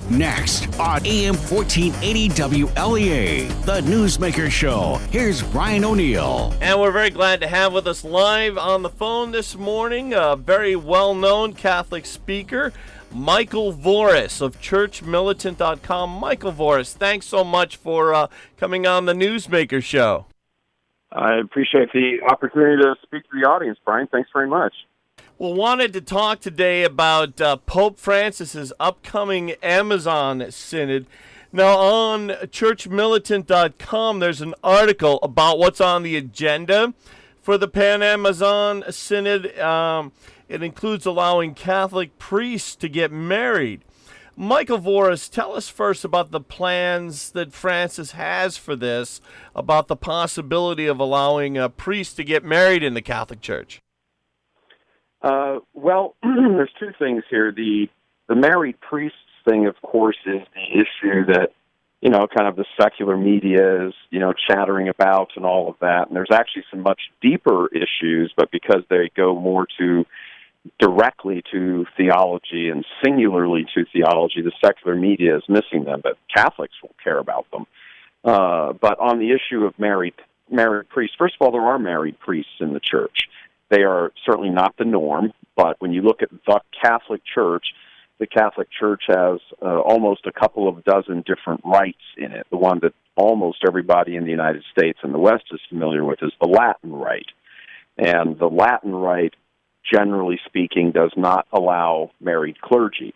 Next on AM 1480 WLEA, the Newsmaker Show. Here's Brian O'Neill. And we're very glad to have with us live on the phone this morning a very well-known Catholic speaker, Michael Voris of churchmilitant.com. Michael Voris, thanks so much for coming on the Newsmaker Show. I appreciate the opportunity to speak to the audience, Brian. Thanks very much. Well, wanted to talk today about Pope Francis's upcoming Amazon Synod. Now, on churchmilitant.com, there's an article about what's on the agenda for the Pan-Amazon Synod. It includes allowing Catholic priests to get married. Michael Voris, tell us first about the plans that Francis has for this, about the possibility of allowing priests to get married in the Catholic Church. Well, there's two things here. The married priests thing, of course, is the issue that, kind of the secular media is, chattering about and all of that. And there's actually some much deeper issues, but because they go more directly to theology and singularly to theology, the secular media is missing them, but Catholics will care about them. But on the issue of married priests, first of all, there are married priests in the church. They are certainly not the norm, but when you look at the Catholic Church has almost a couple of dozen different rites in it. The one that almost everybody in the United States and the West is familiar with is the Latin Rite. And the Latin Rite, generally speaking, does not allow married priests.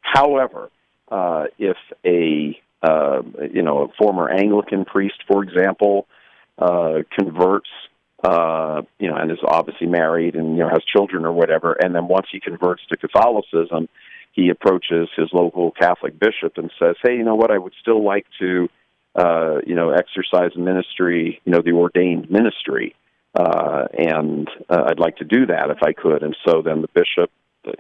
However, if a former Anglican priest, for example, converts, and is obviously married and, has children or whatever, and then once he converts to Catholicism, he approaches his local Catholic bishop and says, hey, you know what, I would still like to, exercise ministry, the ordained ministry, and I'd like to do that if I could. And so then the bishop,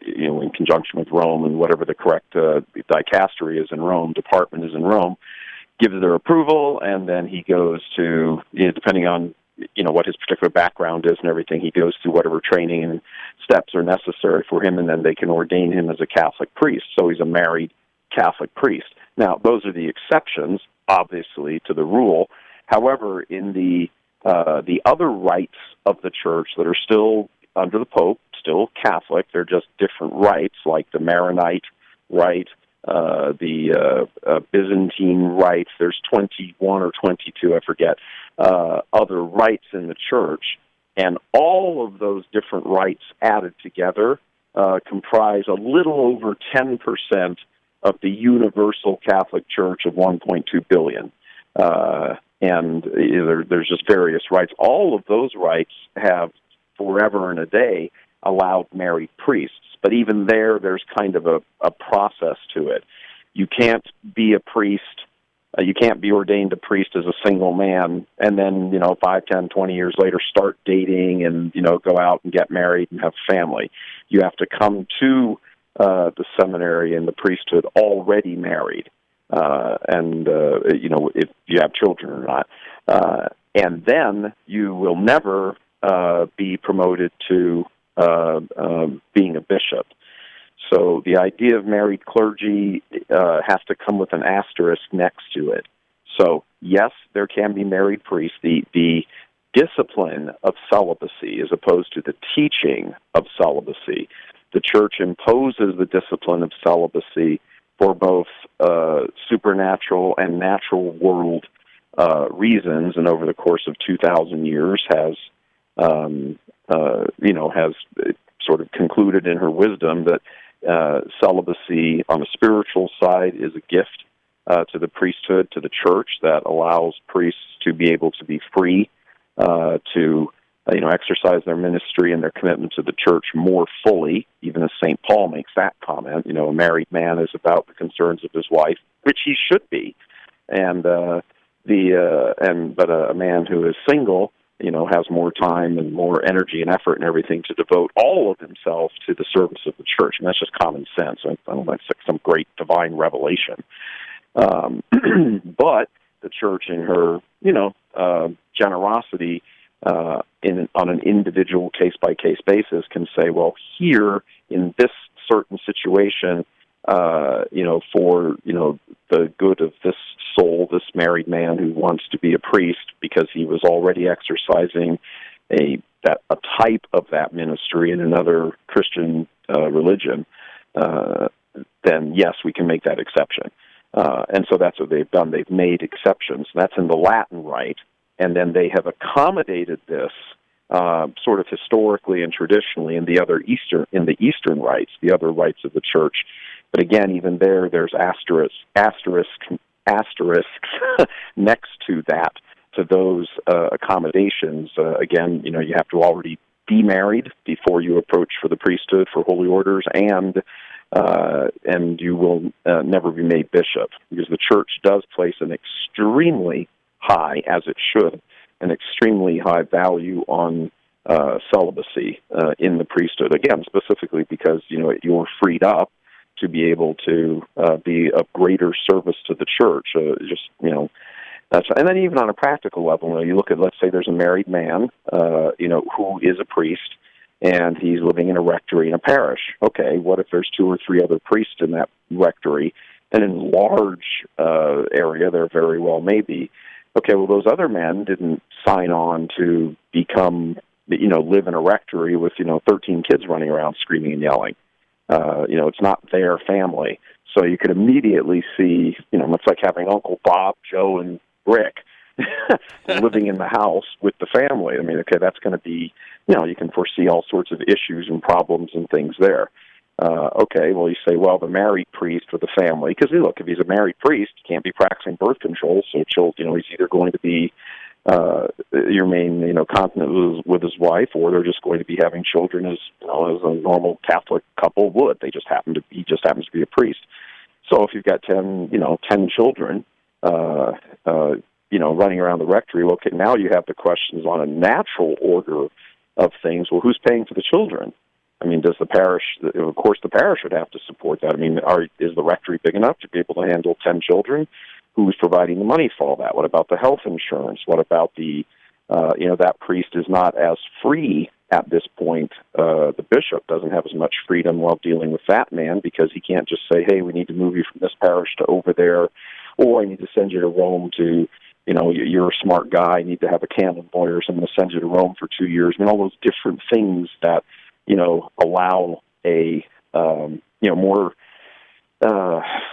in conjunction with Rome and whatever the correct dicastery is in Rome, department is in Rome, gives their approval, and then he goes to, depending on what his particular background is and everything, he goes through whatever training and steps are necessary for him, and then they can ordain him as a Catholic priest. So he's a married Catholic priest. Now, those are the exceptions, obviously, to the rule. However, in the other rites of the church that are still under the Pope, still Catholic, they're just different rites, like the Maronite rite, the Byzantine rites. There's 21 or 22, I forget, other rites in the church, and all of those different rites added together comprise a little over 10% of the universal Catholic Church of 1.2 billion. And there's just various rites. All of those rites have, forever and a day, allowed married priests. But even there's kind of a process to it. You can't be a priest, you can't be ordained a priest as a single man, and then, 5, 10, 20 years later start dating and, go out and get married and have family. You have to come to the seminary and the priesthood already married, if you have children or not. And then you will never be promoted to being a bishop. So the idea of married clergy has to come with an asterisk next to it. So, yes, there can be married priests. The discipline of celibacy as opposed to the teaching of celibacy. The Church imposes the discipline of celibacy for both supernatural and natural world reasons, and over the course of 2,000 years has sort of concluded in her wisdom that celibacy on the spiritual side is a gift to the priesthood, to the church, that allows priests to be able to be free to exercise their ministry and their commitment to the church more fully. Even as St. Paul makes that comment, a married man is about the concerns of his wife, which he should be, but a man who is single, has more time and more energy and effort and everything to devote all of himself to the service of the church. And that's just common sense. I don't know, that's some great divine revelation. But the church, in her, generosity, on an individual case-by-case basis, can say, well, here in this certain situation, for, the good of this soul, this married man who wants to be a priest because he was already exercising a type of that ministry in another Christian religion, then yes, we can make that exception. And so that's what they've done. They've made exceptions. That's in the Latin rite, and then they have accommodated this sort of historically and traditionally in the Eastern rites, the other rites of the Church. But again, even there's asterisks next to that, to those accommodations. Again, you have to already be married before you approach for the priesthood, for holy orders, and you will never be made bishop, because the Church does place an extremely high, as it should, an extremely high value on celibacy in the priesthood. Again, specifically because you're freed up to be able to be of greater service to the Church. And then even on a practical level, you look at, let's say there's a married man, who is a priest, and he's living in a rectory in a parish. Okay, what if there's 2 or 3 other priests in that rectory? And in a large area, there very well may be. Okay, well, those other men didn't sign on to become, live in a rectory with, 13 kids running around screaming and yelling. It's not their family. So you could immediately see, it's like having Uncle Bob, Joe, and Rick living in the house with the family. I mean, okay, that's going to be, you can foresee all sorts of issues and problems and things there. Okay, well, you say, well, the married priest with the family, because look, if he's a married priest, he can't be practicing birth control, so he's either going to be continent with his wife, or they're just going to be having children as a normal Catholic couple would. He just happens to be a priest. So if you've got 10 children, running around the rectory, well, okay, now you have the questions on a natural order of things. Well, who's paying for the children? I mean, does the parish? Of course, the parish would have to support that. I mean, is the rectory big enough to be able to handle 10 children? Who's providing the money for all that? What about the health insurance? What about the, that priest is not as free at this point. The bishop doesn't have as much freedom while dealing with that man, because he can't just say, hey, we need to move you from this parish to over there, or I need to send you to Rome to, you're a smart guy, I need to have a canon lawyer, so I'm going to send you to Rome for 2 years. I mean, all those different things that, allow a,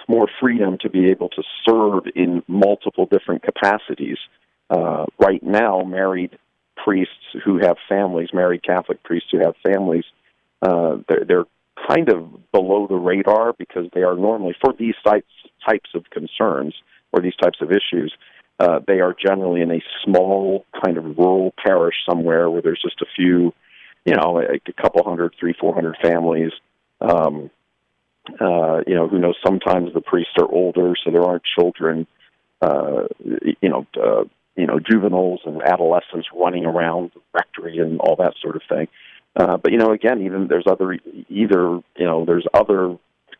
more freedom to be able to serve in multiple different capacities. Right now, married priests who have families, married Catholic priests who have families, they're kind of below the radar, because they are normally, for these types of concerns or these types of issues, they are generally in a small kind of rural parish somewhere where there's just a few, a couple hundred, 300-400 families. Who knows, sometimes the priests are older, so there aren't children, juveniles and adolescents running around the rectory and all that sort of thing. But, again, even there's other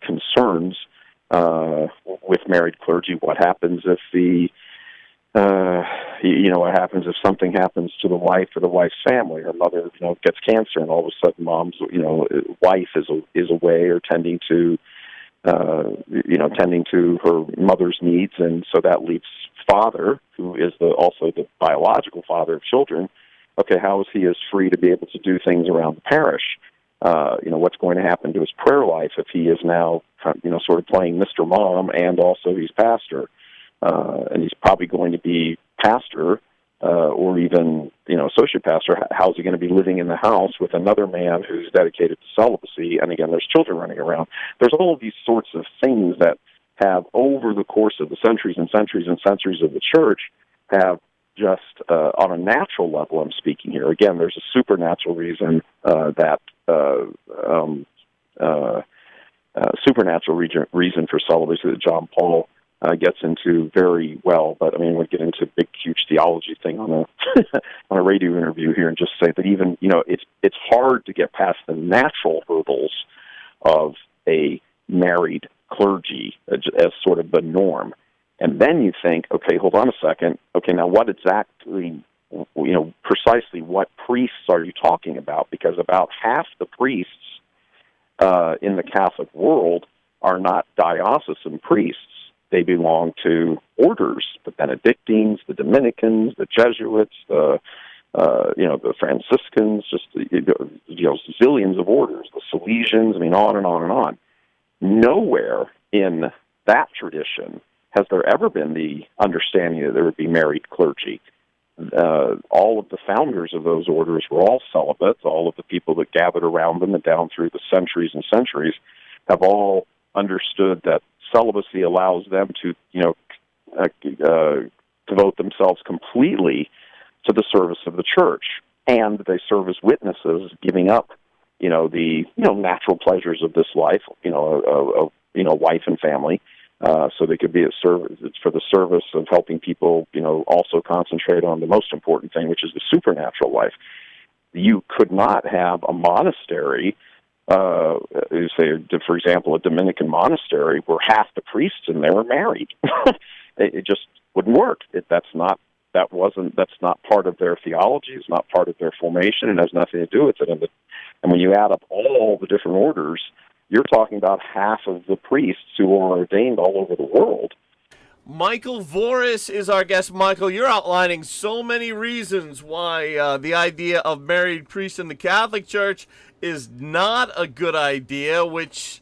concerns with married clergy. What happens if what happens if something happens to the wife or the wife's family? Her mother, gets cancer, and all of a sudden mom's, wife is away or tending to her mother's needs, and so that leaves father, who is also the biological father of children. Okay, how is he as free to be able to do things around the parish? What's going to happen to his prayer life if he is now, sort of playing Mr. Mom, and also he's pastor? And he's probably going to be pastor, or even, associate pastor. How's he going to be living in the house with another man who's dedicated to celibacy? And again, there's children running around. There's all of these sorts of things that have, over the course of the centuries and centuries and centuries of the Church, have just, on a natural level, I'm speaking here. Again, there's a supernatural reason reason for celibacy that John Paul gets into very well, but I mean, we'll get into a big, huge theology thing on a radio interview here, and just say that even, it's hard to get past the natural hurdles of a married clergy as sort of the norm. And then you think, okay, hold on a second. Okay, now what exactly, precisely what priests are you talking about? Because about half the priests in the Catholic world are not diocesan priests. They belong to orders: the Benedictines, the Dominicans, the Jesuits, the Franciscans, just zillions of orders, the Salesians. I mean, on and on and on. Nowhere in that tradition has there ever been the understanding that there would be married clergy. All of the founders of those orders were all celibates. All of the people that gathered around them and down through the centuries and centuries have all understood that celibacy allows them to, devote themselves completely to the service of the church, and they serve as witnesses, giving up, the natural pleasures of this life, wife and family, so they could be a service for the service of helping people, also concentrate on the most important thing, which is the supernatural life. You could not have a monastery, say, for example, a Dominican monastery where half the priests in there are married. It just wouldn't work. That's not part of their theology. It's not part of their formation. It has nothing to do with it. And when you add up all the different orders, you're talking about half of the priests who are ordained all over the world. Michael Voris is our guest. Michael, you're outlining so many reasons why the idea of married priests in the Catholic Church is not a good idea, which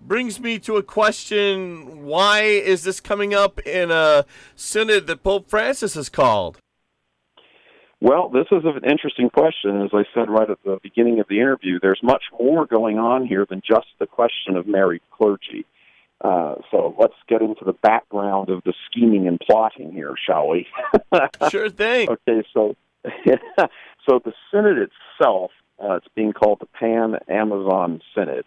brings me to a question: why is this coming up in a synod that Pope Francis has called? Well, this is an interesting question. As I said right at the beginning of the interview, there's much more going on here than just the question of married clergy. So let's get into the background of the scheming and plotting here, shall we? Sure thing. Okay, so the synod itself, it's being called the Pan-Amazon Synod,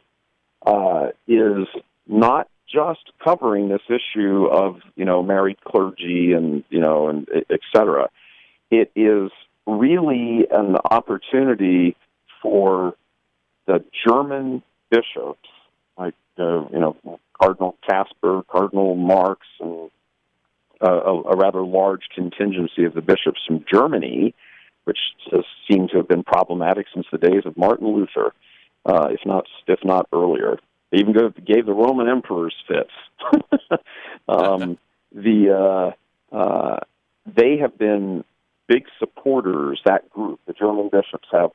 is not just covering this issue of, married clergy and et cetera. It is really an opportunity for the German bishops, like, Cardinal Casper, Cardinal Marx, and a rather large contingency of the bishops from Germany, which has seemed to have been problematic since the days of Martin Luther, if not earlier. They even gave the Roman emperors fits. They have been big supporters, that group, the German bishops have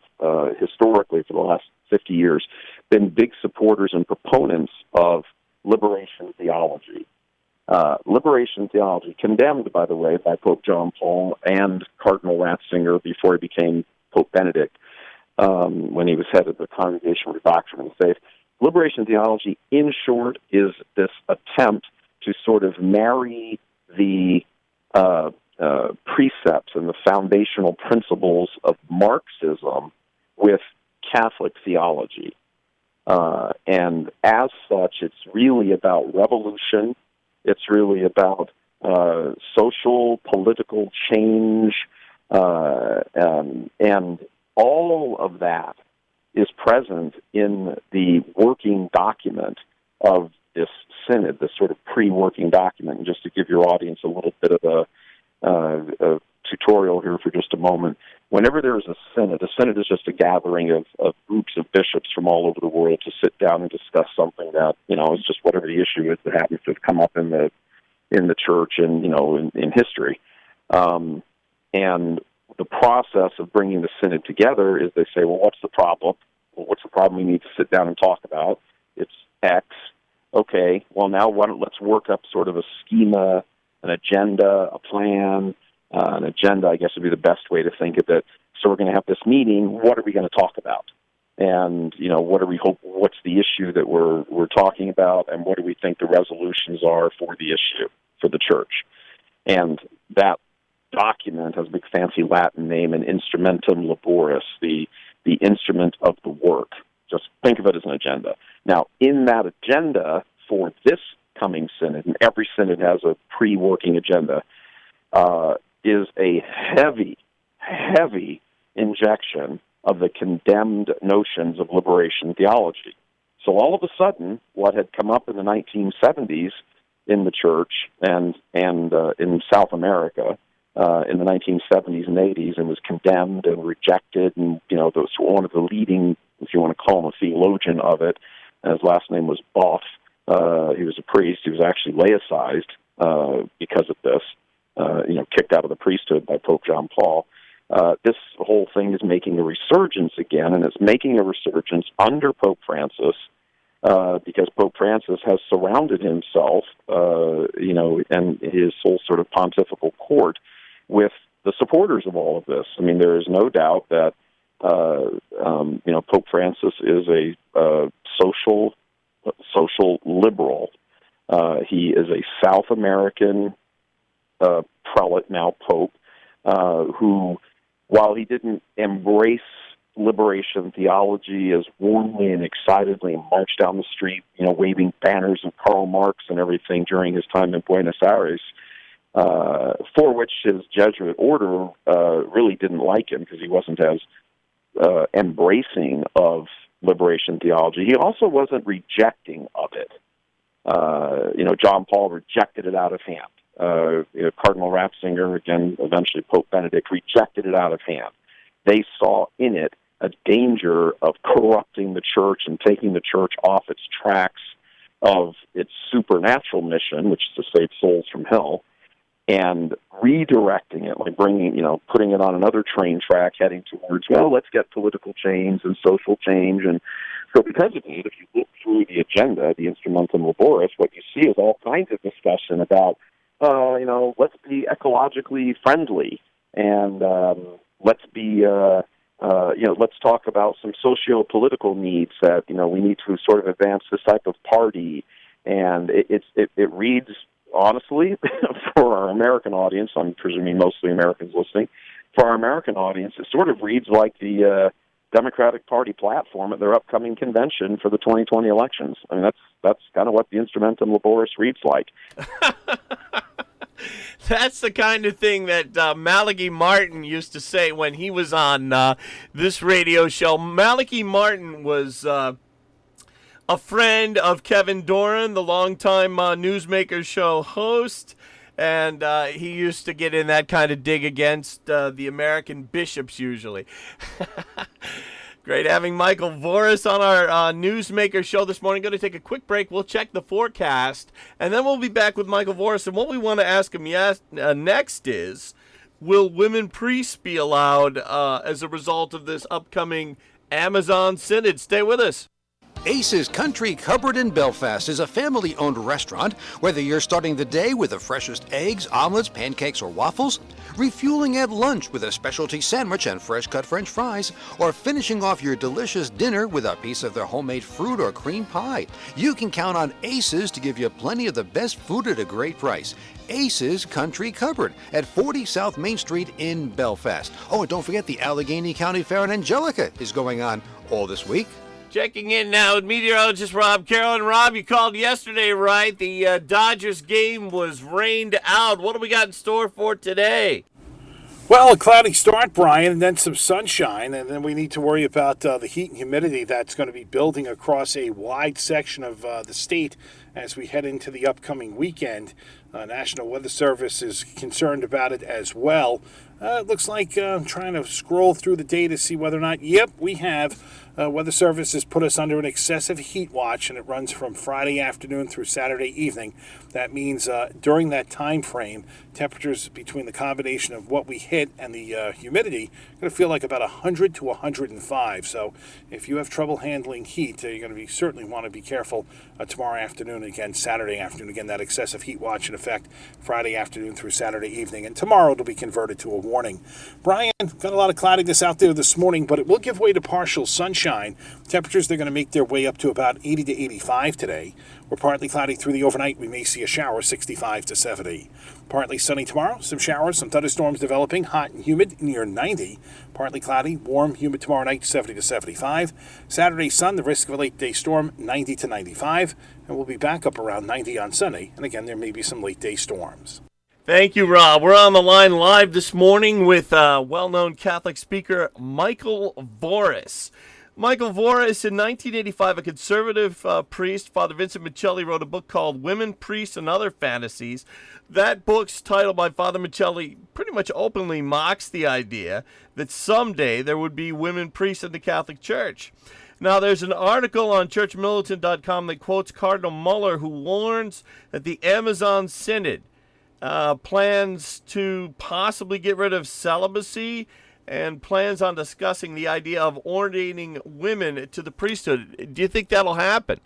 historically for the last 50 years been big supporters and proponents of liberation theology. Liberation theology, condemned, by the way, by Pope John Paul and Cardinal Ratzinger before he became Pope Benedict, when he was head of the Congregation for Doctrine and Faith. Liberation theology, in short, is this attempt to sort of marry the precepts and the foundational principles of Marxism with Catholic theology. And as such, it's really about revolution. It's really about social, political change, and all of that is present in the working document of this synod, this sort of pre-working document. And just to give your audience a little bit of a tutorial here for just a moment, whenever there is a synod is just a gathering of groups of bishops from all over the world to sit down and discuss something that, is just whatever the issue is that happens to have come up in the church and, in history. And the process of bringing the synod together is they say, well, what's the problem? Well, what's the problem we need to sit down and talk about? It's X. Okay, well, now let's work up sort of a schema, an agenda, a plan. An agenda, I guess, would be the best way to think of it. So we're going to have this meeting. What are we going to talk about? And, what's the issue that we're talking about, and what do we think the resolutions are for the issue, for the church? And that document has a big fancy Latin name, an instrumentum laboris, the instrument of the work. Just think of it as an agenda. Now, in that agenda for this coming synod, and every synod has a pre-working agenda, is a heavy injection of the condemned notions of liberation theology. So all of a sudden, what had come up in the 1970s in the church and in South America in the 1970s and 80s and was condemned and rejected, and those one of the leading, if you want to call him a theologian of it, and his last name was Boff, he was a priest. He was actually laicized because of this, kicked out of the priesthood by Pope John Paul. This whole thing is making a resurgence again, and it's making a resurgence under Pope Francis because Pope Francis has surrounded himself, and his whole sort of pontifical court with the supporters of all of this. I mean, there is no doubt that, Pope Francis is a social liberal. He is a South American prelate, now Pope, who, while he didn't embrace liberation theology as warmly and excitedly and march down the street, waving banners of Karl Marx and everything during his time in Buenos Aires, for which his Jesuit order really didn't like him because he wasn't as embracing of liberation theology. He also wasn't rejecting of it. John Paul rejected it out of hand. Cardinal Ratzinger, again, eventually Pope Benedict, rejected it out of hand. They saw in it a danger of corrupting the church and taking the church off its tracks of its supernatural mission, which is to save souls from hell, and redirecting it, like putting it on another train track heading towards, let's get political change and social change. And so because of it, if you look through the agenda, the Instrumentum Laboris, what you see is all kinds of discussion about, let's be ecologically friendly, and let's be, let's talk about some socio-political needs that, we need to sort of advance this type of party. And it reads, honestly, for our American audience, I'm presuming mostly Americans listening, for our American audience, it sort of reads like the Democratic Party platform at their upcoming convention for the 2020 elections. I mean, that's kind of what the Instrumentum Laboris reads like. That's the kind of thing that Malachi Martin used to say when he was on this radio show. Malachi Martin was a friend of Kevin Doran, the longtime Newsmaker show host, and he used to get in that kind of dig against the American bishops usually. Great having Michael Voris on our Newsmaker show this morning. Going to take a quick break. We'll check the forecast, and then we'll be back with Michael Voris. And what we want to ask him next is, will women priests be allowed as a result of this upcoming Amazon Synod? Stay with us. Ace's Country Cupboard in Belfast is a family-owned restaurant. Whether you're starting the day with the freshest eggs, omelets, pancakes, or waffles, refueling at lunch with a specialty sandwich and fresh-cut French fries, or finishing off your delicious dinner with a piece of their homemade fruit or cream pie, you can count on Ace's to give you plenty of the best food at a great price. Ace's Country Cupboard at 40 South Main Street in Belfast. Oh, and don't forget the Allegheny County Fair in Angelica is going on all this week. Checking in now with meteorologist Rob Carroll. And Rob, you called yesterday, right? The Dodgers game was rained out. What do we got in store for today? Well, a cloudy start, Brian, and then some sunshine, and then we need to worry about the heat and humidity that's going to be building across a wide section of the state as we head into the upcoming weekend. National Weather Service is concerned about it as well. It looks like I'm trying to scroll through the day to see whether or not, we have. Weather Service has put us under an excessive heat watch, and it runs from Friday afternoon through Saturday evening. That means during that time frame, temperatures between the combination of what we hit and the humidity are going to feel like about 100 to 105. So if you have trouble handling heat, you're going to certainly want to be careful tomorrow afternoon, again Saturday afternoon. Again, that excessive heat watch in effect Friday afternoon through Saturday evening. And tomorrow it'll be converted to a warning. Brian, got a lot of cloudiness out there this morning, but it will give way to partial sunshine. Temperatures, they're going to make their way up to about 80 to 85 today. We're partly cloudy through the overnight. We may see a shower, 65 to 70. Partly sunny tomorrow, some showers, some thunderstorms developing, hot and humid near 90. Partly cloudy, warm, humid tomorrow night, 70 to 75. Saturday sun, the risk of a late day storm, 90 to 95. And we'll be back up around 90 on Sunday. And again, there may be some late day storms. Thank you, Rob. We're on the line live this morning with well-known Catholic speaker Michael Voris. Michael Voris, in 1985, a conservative priest, Father Vincent Michelli, wrote a book called Women, Priests, and Other Fantasies. That book's titled by Father Michelli pretty much openly mocks the idea that someday there would be women priests in the Catholic Church. Now, there's an article on churchmilitant.com that quotes Cardinal Muller, who warns that the Amazon Synod plans to possibly get rid of celibacy and plans on discussing the idea of ordaining women to the priesthood. Do you think that'll happen?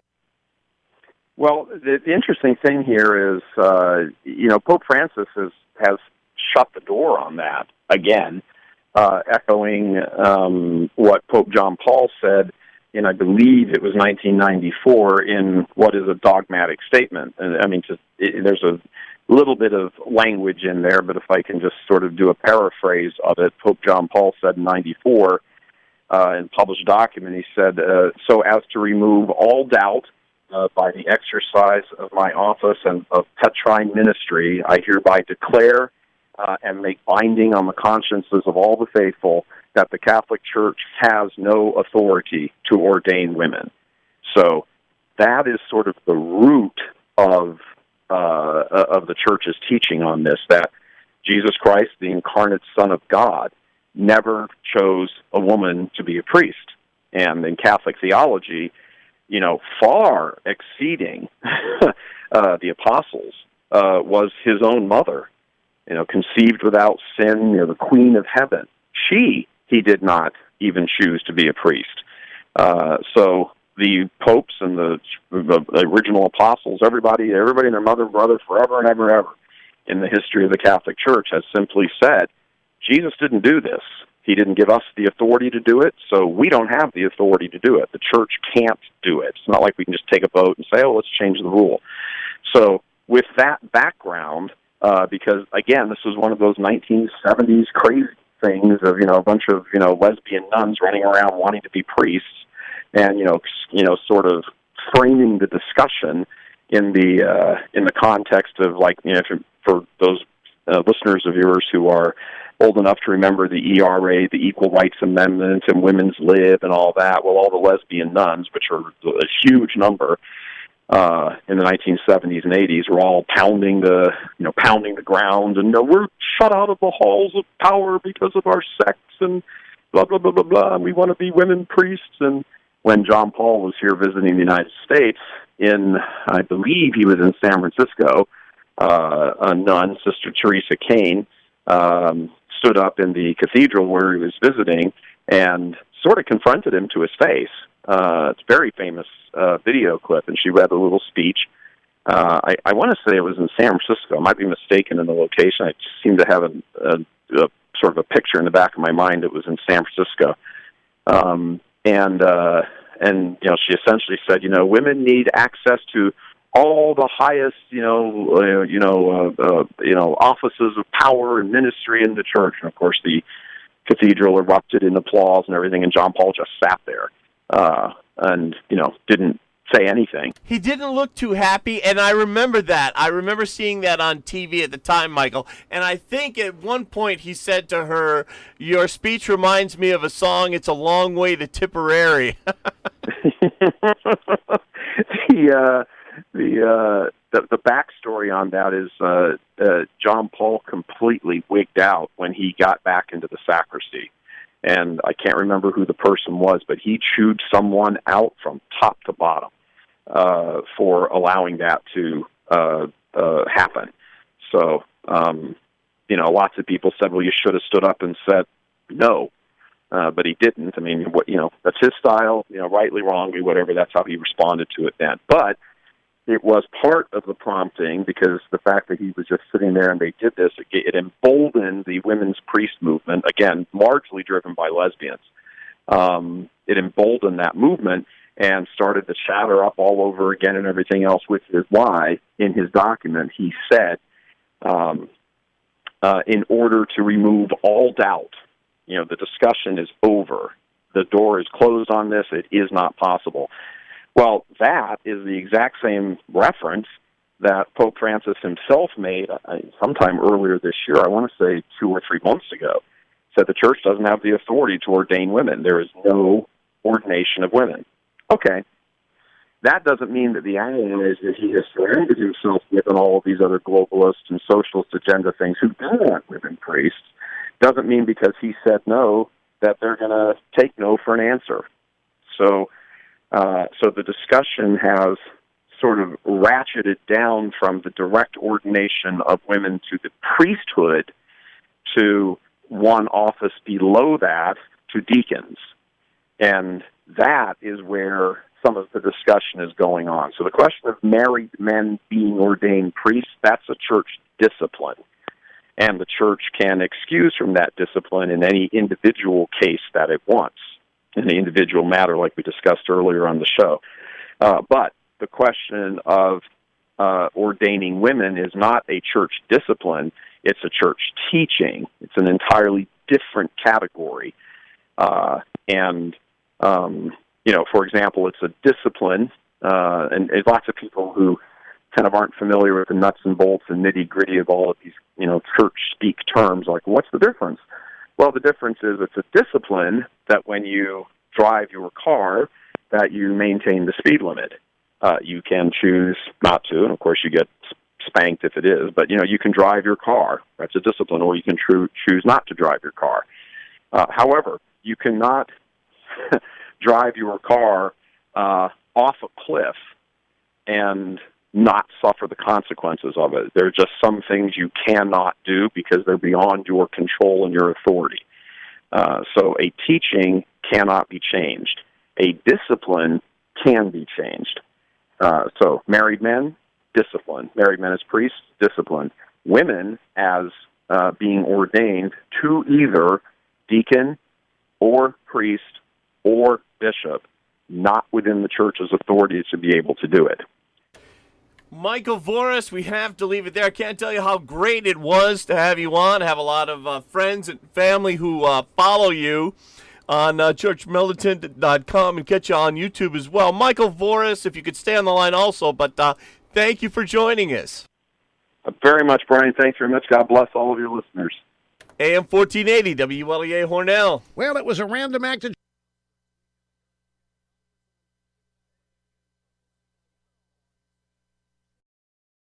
Well, the interesting thing here is, Pope Francis has shut the door on that again, echoing what Pope John Paul said in, I believe it was 1994, in what is a dogmatic statement. I mean, there's a little bit of language in there, but if I can just sort of do a paraphrase of it, Pope John Paul said in 94, in published document, he said, so as to remove all doubt by the exercise of my office and of Petrine ministry, I hereby declare and make binding on the consciences of all the faithful that the Catholic Church has no authority to ordain women. So that is sort of the root of the Church's teaching on this, that Jesus Christ, the incarnate Son of God, never chose a woman to be a priest. And in Catholic theology, far exceeding the apostles, was his own mother, conceived without sin, the Queen of Heaven. He did not even choose to be a priest. So the popes and the original apostles, everybody and their mother and brother forever and ever and ever in the history of the Catholic Church has simply said, Jesus didn't do this. He didn't give us the authority to do it, so we don't have the authority to do it. The Church can't do it. It's not like we can just take a vote and say, let's change the rule. So with that background, because, again, this was one of those 1970s crazy things of, a bunch of, lesbian nuns running around wanting to be priests and, sort of framing the discussion in the context of, like, for those listeners of yours who are old enough to remember the ERA, the Equal Rights Amendment, and Women's Lib, and all that. Well, all the lesbian nuns, which are a huge number in the 1970s and 80s, were all pounding the ground, and we're shut out of the halls of power because of our sex, and blah blah blah blah blah. And we want to be women priests. And when John Paul was here visiting the United States, I believe he was in San Francisco, a nun, Sister Teresa Kane, stood up in the cathedral where he was visiting and sort of confronted him to his face. It's a very famous video clip, and she read a little speech. I want to say it was in San Francisco. I might be mistaken in the location. I just seem to have a sort of a picture in the back of my mind that was in San Francisco. And she essentially said, women need access to all the highest, offices of power and ministry in the church. And of course, the cathedral erupted in applause and everything. And John Paul just sat there and didn't say anything. He didn't look too happy, and I remember that. I remember seeing that on TV at the time, Michael. And I think at one point he said to her, "Your speech reminds me of a song. It's a long way to Tipperary." The backstory on that is John Paul completely wigged out when he got back into the sacristy. And I can't remember who the person was, but he chewed someone out from top to bottom for allowing that to happen. So, lots of people said, well, you should have stood up and said no, but he didn't. I mean, that's his style, rightly, wrongly, whatever, that's how he responded to it then. But it was part of the prompting, because the fact that he was just sitting there and they did this, it emboldened the women's priest movement, again, largely driven by lesbians. It emboldened that movement and started to chatter up all over again and everything else, which is why, in his document, he said, in order to remove all doubt, the discussion is over. The door is closed on this. It is not possible. Well, that is the exact same reference that Pope Francis himself made sometime earlier this year, I want to say 2 or 3 months ago, said the church doesn't have the authority to ordain women. There is no ordination of women. Okay. That doesn't mean that the irony is that he has surrounded himself with all of these other globalist and socialist agenda things who do want women priests. Doesn't mean because he said no that they're going to take no for an answer. So So the discussion has sort of ratcheted down from the direct ordination of women to the priesthood to one office below that to deacons. And that is where some of the discussion is going on. So the question of married men being ordained priests, that's a church discipline. And the church can excuse from that discipline in any individual case that it wants, in the individual matter like we discussed earlier on the show. But the question of ordaining women is not a church discipline, it's a church teaching. It's an entirely different category. For example, it's a discipline, and there's lots of people who kind of aren't familiar with the nuts and bolts and nitty-gritty of all of these, church speak terms, like, what's the difference? Well, the difference is it's a discipline that when you drive your car, that you maintain the speed limit. You can choose not to, and of course you get spanked if it is, but, you can drive your car. That's a discipline, or you can choose not to drive your car. However, you cannot drive your car off a cliff and not suffer the consequences of it. There are just some things you cannot do because they're beyond your control and your authority. So a teaching cannot be changed. A discipline can be changed. So married men, discipline. Married men as priests, discipline. Women as being ordained to either deacon or priest or bishop, not within the church's authority to be able to do it. Michael Voris, we have to leave it there. I can't tell you how great it was to have you on. I have a lot of friends and family who follow you on churchmilitant.com and catch you on YouTube as well. Michael Voris, if you could stay on the line also, but thank you for joining us. Very much, Brian. Thanks very much. God bless all of your listeners. AM 1480, WLEA Hornell. Well, it was a random act of